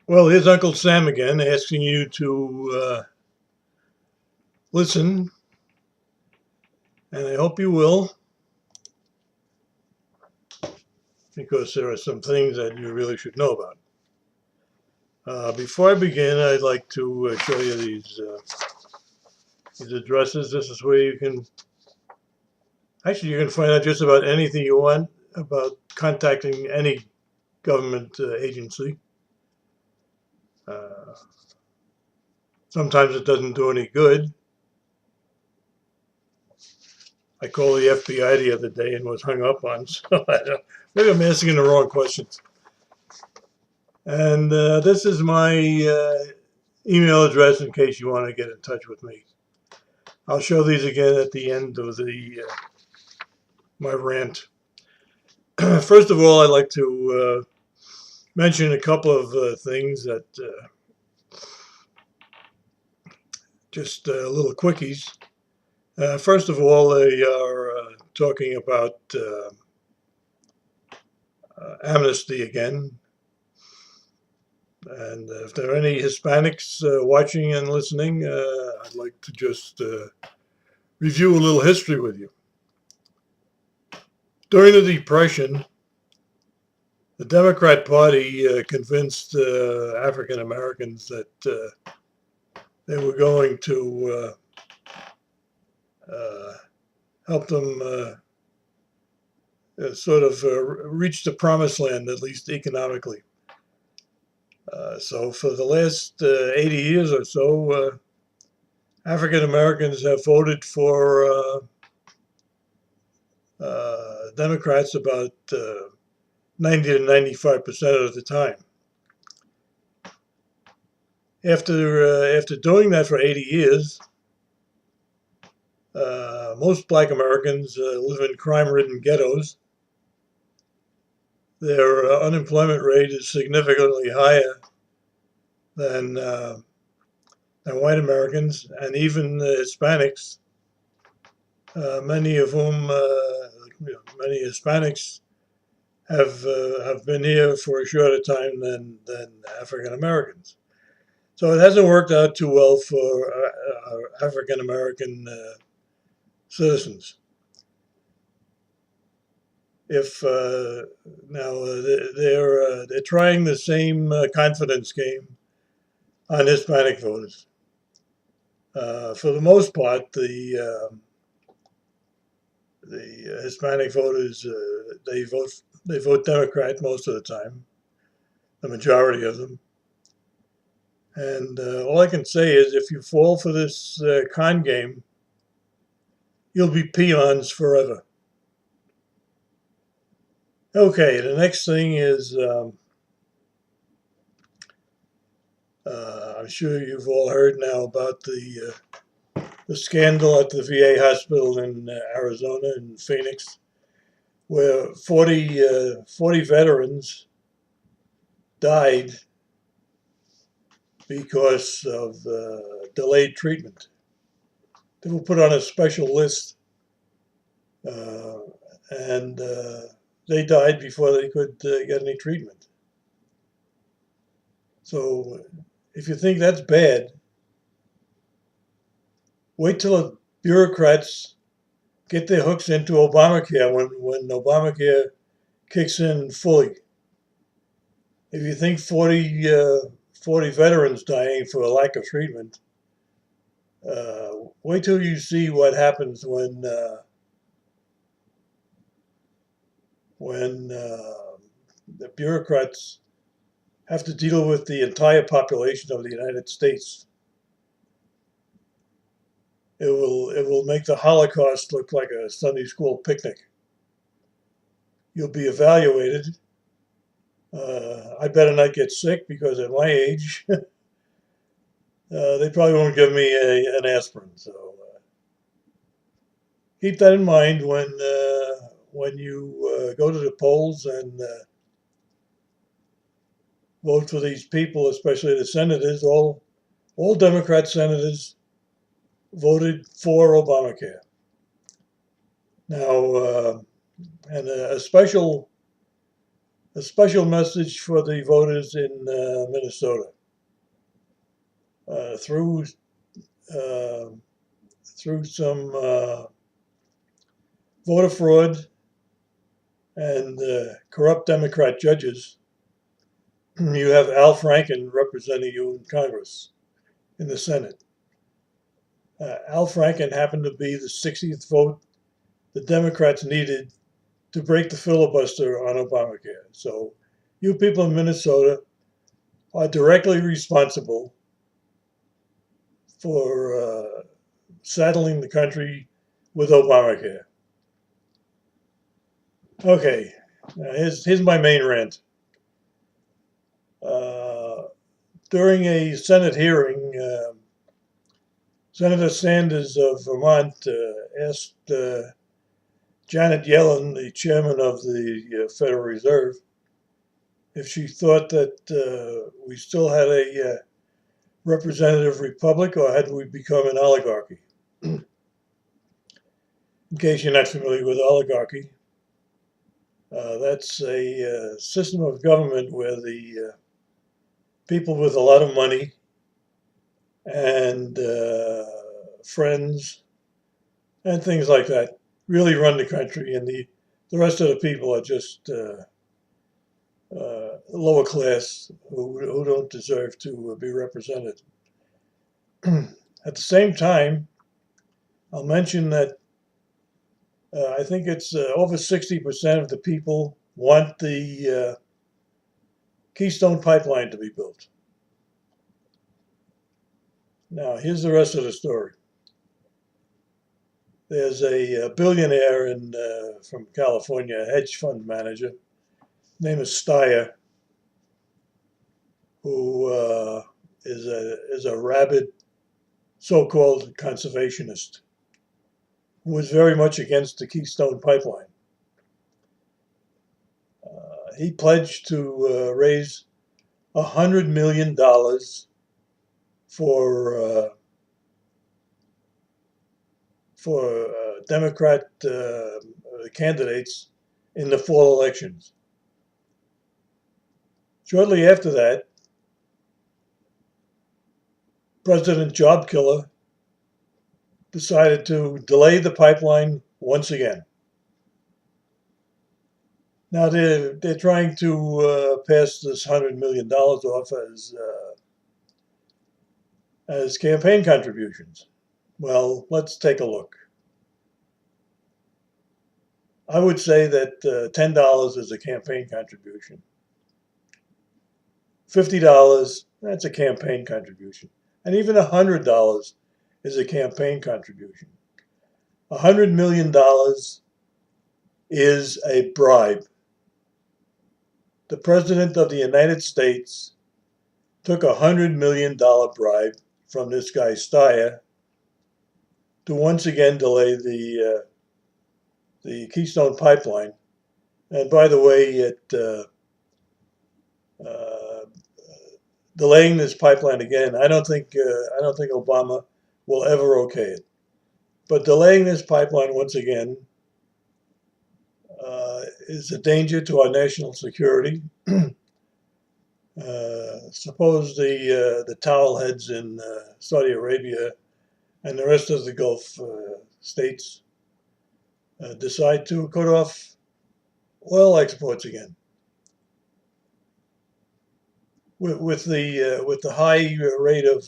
Well, here's Uncle Sam again asking you to listen, and I hope you will, because there are some things that you really should know about. Before I begin, I'd like to show you these addresses. This is where you can find out just about anything you want about contacting any government agency. Uh, Sometimes it doesn't do any good. I called the FBI the other day and was hung up on, so maybe I'm asking the wrong questions. And this is my email address in case you want to get in touch with me. I'll show these again at the end of my rant. First of all, I'd like to mention a couple of things that just little quickies. First of all, they are talking about amnesty again. And if there are any Hispanics watching and listening, I'd like to just review a little history with you. During the Depression, the Democrat Party convinced African Americans that they were going to help them sort of reach the promised land, at least economically. So for the last 80 years or so, African Americans have voted for Democrats about 90 to 95% of the time. After doing that for 80 years, most Black Americans live in crime-ridden ghettos. Their unemployment rate is significantly higher than white Americans, and even Hispanics. Many of whom, many Hispanics have been here for a shorter time than African Americans. So it hasn't worked out too well for African American citizens. If now they're trying the same confidence game on Hispanic voters. For the most part, the Hispanic voters they vote Democrat most of the time, the majority of them. And all I can say is, if you fall for this con game, you'll be peons forever. Okay, the next thing is, I'm sure you've all heard now about the scandal at the VA hospital in Arizona, in Phoenix, where 40 veterans died because of delayed treatment. They were put on a special list, uh, and they died before they could get any treatment. So if you think that's bad, wait till the bureaucrats get their hooks into Obamacare when Obamacare kicks in fully. If you think 40 veterans dying for a lack of treatment, wait till you see what happens when the bureaucrats have to deal with the entire population of the United States. It will make the Holocaust look like a Sunday school picnic. You'll be evaluated. I better not get sick because at my age, they probably won't give me an aspirin. So keep that in mind when you go to the polls and vote for these people, especially the senators. All Democrat senators voted for Obamacare. Now, and a special a special message for the voters in Minnesota. Through uh, through some voter fraud and corrupt Democrat judges, you have Al Franken representing you in Congress, in the Senate. Al Franken happened to be the 60th vote the Democrats needed to break the filibuster on Obamacare. So you people in Minnesota are directly responsible for saddling the country with Obamacare. Okay, here's my main rant. Uh, During a Senate hearing, Senator Sanders of Vermont asked Janet Yellen, the chairman of the Federal Reserve, if she thought that we still had a representative republic or had we become an oligarchy. In case you're not familiar with oligarchy, that's a system of government where the people with a lot of money and friends and things like that really run the country, and the rest of the people are just lower class who don't deserve to be represented. At the same time, I'll mention that I think it's over 60% of the people want the Keystone Pipeline to be built. Now, here's the rest of the story. There's a billionaire from California, a hedge fund manager, name is Steyer, who is a rabid so-called conservationist, who was very much against the Keystone Pipeline. He pledged to raise $100 million for Democrat candidates in the fall elections. Shortly after that, President Jobkiller decided to delay the pipeline once again. Now they're trying to pass this $100 million off as campaign contributions. Well, let's take a look. I would say that $10 is a campaign contribution. $50, that's a campaign contribution. And even $100 is a campaign contribution. $100 million is a bribe. The President of the United States took a $100 million bribe from this guy Steyer to once again delay the Keystone Pipeline. And by the way, uh, delaying this pipeline again, I don't think Obama will ever okay it. But delaying this pipeline once again is a danger to our national security. Suppose the towel heads in Saudi Arabia and the rest of the Gulf states decide to cut off oil exports again. With the high rate of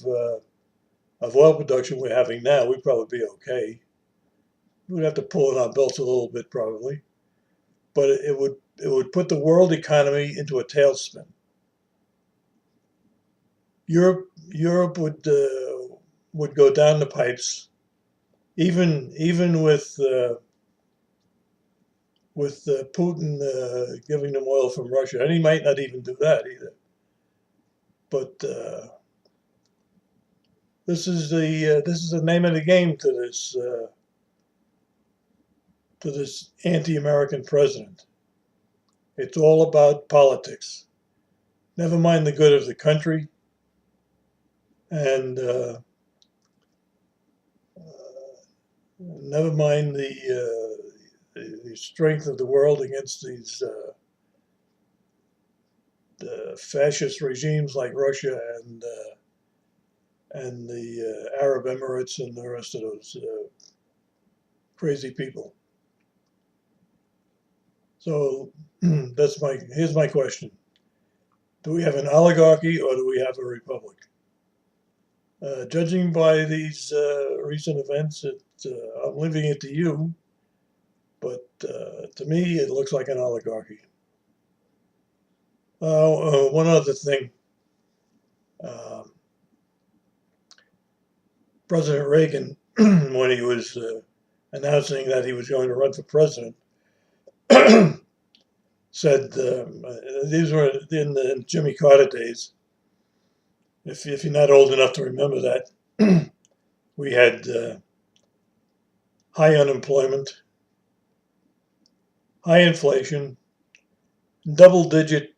oil production we're having now, we'd probably be okay. We'd have to pull in our belts a little bit probably, but it would put the world economy into a tailspin. Europe would go down the pipes, even with Putin giving them oil from Russia, and he might not even do that either. But this is the name of the game to this anti-American president. It's all about politics. Never mind the good of the country, and never mind the strength of the world against these fascist regimes like Russia and the Arab Emirates and the rest of those crazy people. So here's my question: do we have an oligarchy or do we have a republic? Judging by these recent events, I'm leaving it to you, but to me, it looks like an oligarchy. One other thing. Um, President Reagan, when he was announcing that he was going to run for president, said these were in the Jimmy Carter days. If you're not old enough to remember that, we had high unemployment, high inflation, double-digit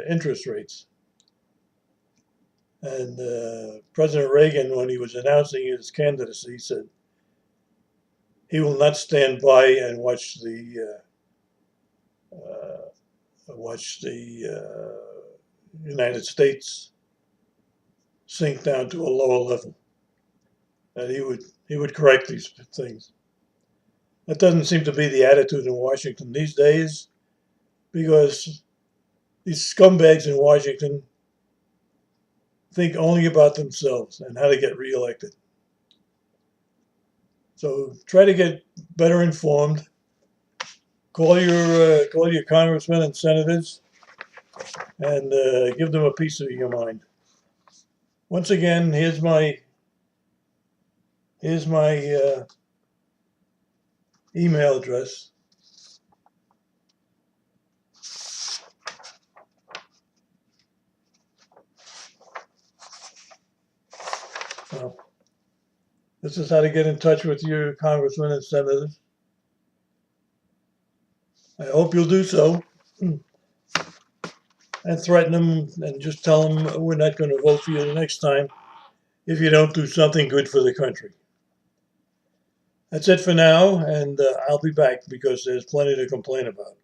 interest rates. And President Reagan, when he was announcing his candidacy, said he will not stand by and watch the United States sink down to a lower level. That he would correct these things. That doesn't seem to be the attitude in Washington these days, because these scumbags in Washington think only about themselves and how to get reelected. So try to get better informed. Call your congressmen and senators and give them a piece of your mind. Once again, here's my email address. Well, this is how to get in touch with your congressmen and senators. I hope you'll do so. And threaten them and just tell them we're not going to vote for you the next time if you don't do something good for the country. That's it for now, and I'll be back because there's plenty to complain about.